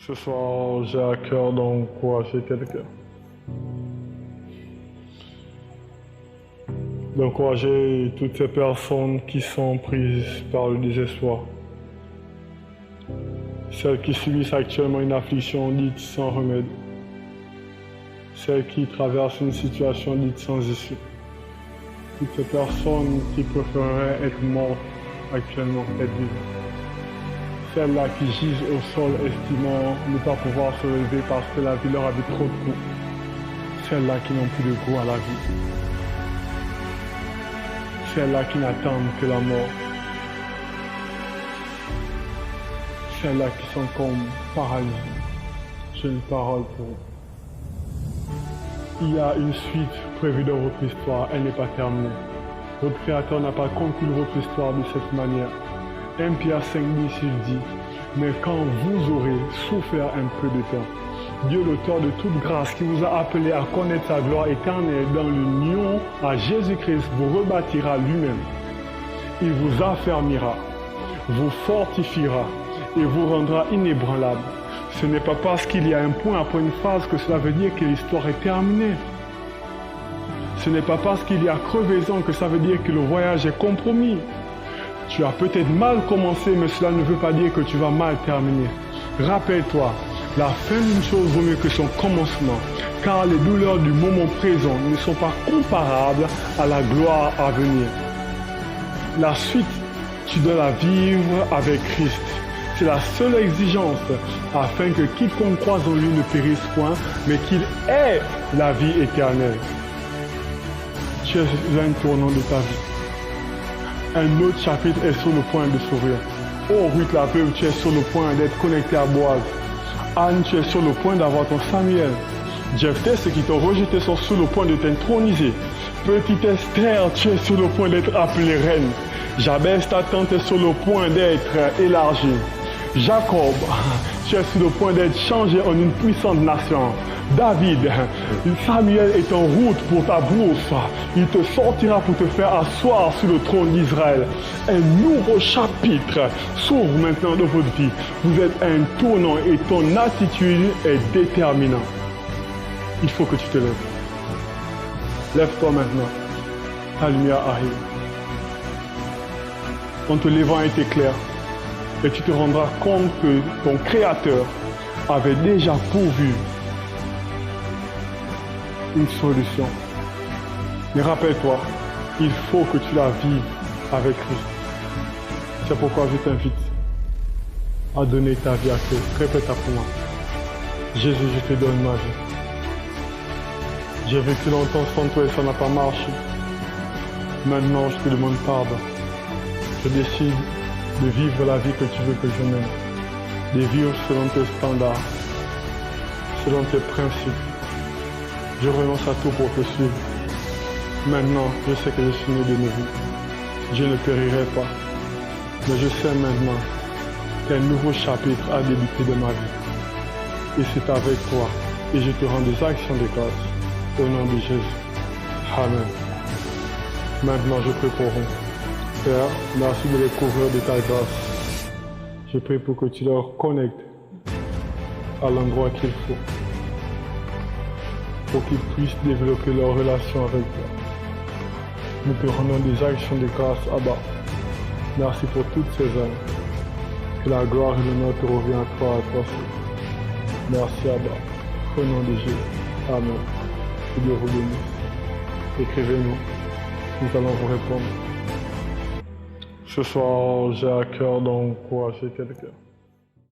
Ce soir, j'ai à cœur d'encourager quelqu'un. D'encourager toutes ces personnes qui sont prises par le désespoir. Celles qui subissent actuellement une affliction dite sans remède. Celles qui traversent une situation dite sans issue. Toutes ces personnes qui préféreraient être mortes actuellement qu'être vives. Celles-là qui gisent au sol estimant ne pas pouvoir se relever parce que la vie leur a vu trop de coups. Celles-là qui n'ont plus de goût à la vie. Celles-là qui n'attendent que la mort. Celles-là qui sont comme paralysées. J'ai une parole pour vous. Il y a une suite prévue dans votre histoire, elle n'est pas terminée. Votre Créateur n'a pas conclu votre histoire de cette manière. 1 Pierre 5:10, il dit, mais quand vous aurez souffert un peu de temps, Dieu, l'auteur de toute grâce, qui vous a appelé à connaître sa gloire éternelle dans l'union à Jésus-Christ, vous rebâtira lui-même. Il vous affermira, vous fortifiera et vous rendra inébranlable. Ce n'est pas parce qu'il y a un point après une phrase que cela veut dire que l'histoire est terminée. Ce n'est pas parce qu'il y a crevaison que ça veut dire que le voyage est compromis. Tu as peut-être mal commencé, mais cela ne veut pas dire que tu vas mal terminer. Rappelle-toi, la fin d'une chose vaut mieux que son commencement, car les douleurs du moment présent ne sont pas comparables à la gloire à venir. La suite, tu dois la vivre avec Christ. C'est la seule exigence, afin que quiconque croise en lui ne périsse point, mais qu'il ait la vie éternelle. Tu es à un tournant de ta vie. Un autre chapitre est sur le point de s'ouvrir. Oh Ruth la veuve, tu es sur le point d'être connecté à Boaz. Anne, tu es sur le point d'avoir ton Samuel. Jephthé, ceux qui t'ont rejeté sont sur le point de t'introniser. Petite Esther, tu es sur le point d'être appelée reine. Jabez, ta tante, est sur le point d'être élargie. Jacob, tu es sur le point d'être changé en une puissante nation. David, Samuel est en route pour ta bourse. Il te sortira pour te faire asseoir sur le trône d'Israël. Un nouveau chapitre s'ouvre maintenant dans votre vie. Vous êtes à un tournant et ton attitude est déterminante. Il faut que tu te lèves. Lève-toi maintenant. Ta lumière arrive. En te levant était clair. Et tu te rendras compte que ton Créateur avait déjà pourvu une solution. Mais rappelle-toi, il faut que tu la vives avec Christ. C'est pourquoi je t'invite à donner ta vie à Christ. Répète après moi. Jésus, je te donne ma vie. J'ai vécu longtemps sans toi et ça n'a pas marché. Maintenant, je te demande pardon. Je décide de vivre la vie que tu veux que je mène. De vivre selon tes standards, selon tes principes. Je renonce à tout pour te suivre. Maintenant, je sais que je suis né de nouveau. Je ne périrai pas. Mais je sais maintenant qu'un nouveau chapitre a débuté de ma vie. Et c'est avec toi. Et je te rends des actions de grâce. Au nom de Jésus. Amen. Maintenant, je prie pour vous. Père, merci de les couvrir de ta grâce. Je prie pour que tu leur connectes à l'endroit qu'il faut. Pour qu'ils puissent développer leur relation avec toi. Nous te rendons des actions de grâce, Abba. Merci pour toutes ces âmes. Que la gloire et l'honneur te reviennent à toi seul. Merci, Abba. Au nom de Jésus. Amen. Que Dieu vous bénisse. Écrivez-nous. Nous allons vous répondre. Ce soir, j'ai à cœur d'encourager quelqu'un.